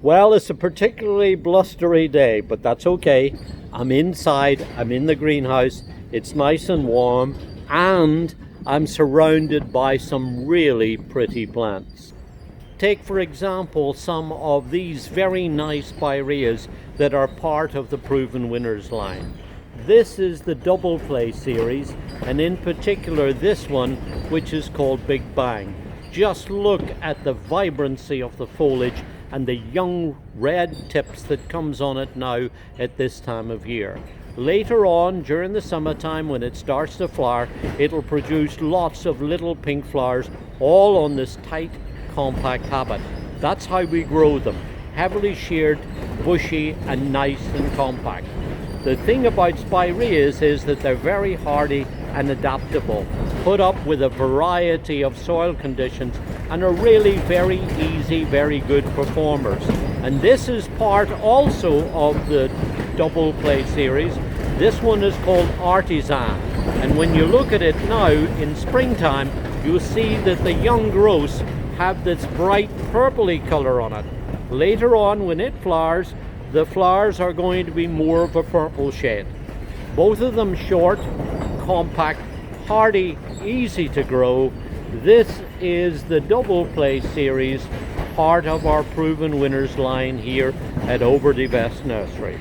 Well, it's a particularly blustery day, but that's okay. I'm inside, I'm in the greenhouse, it's nice and warm, and I'm surrounded by some really pretty plants. Take, for example, some of these very nice spireas that are part of the Proven Winners line. This is the Double Play series, and in particular this one, which is called Big Bang. Just look at the vibrancy of the foliage and the young red tips that comes on it now at this time of year. Later on, during the summertime, when it starts to flower, it'll produce lots of little pink flowers, all on this tight, compact habit. That's how we grow them. Heavily sheared, bushy, and nice and compact. The thing about spireas is that they're very hardy and adaptable, put up with a variety of soil conditions, and are really very easy, very good performers. And this is part also of the Double Play series. This one is called Artisan, and when you look at it now in springtime, you'll see that the young growths have this bright purpley color on it. Later on, when it flowers, the flowers are going to be more of a purple shade. Both of them short, compact, hardy, easy to grow. This is the Double Play series, part of our Proven Winners line here at Overdevest Nurseries.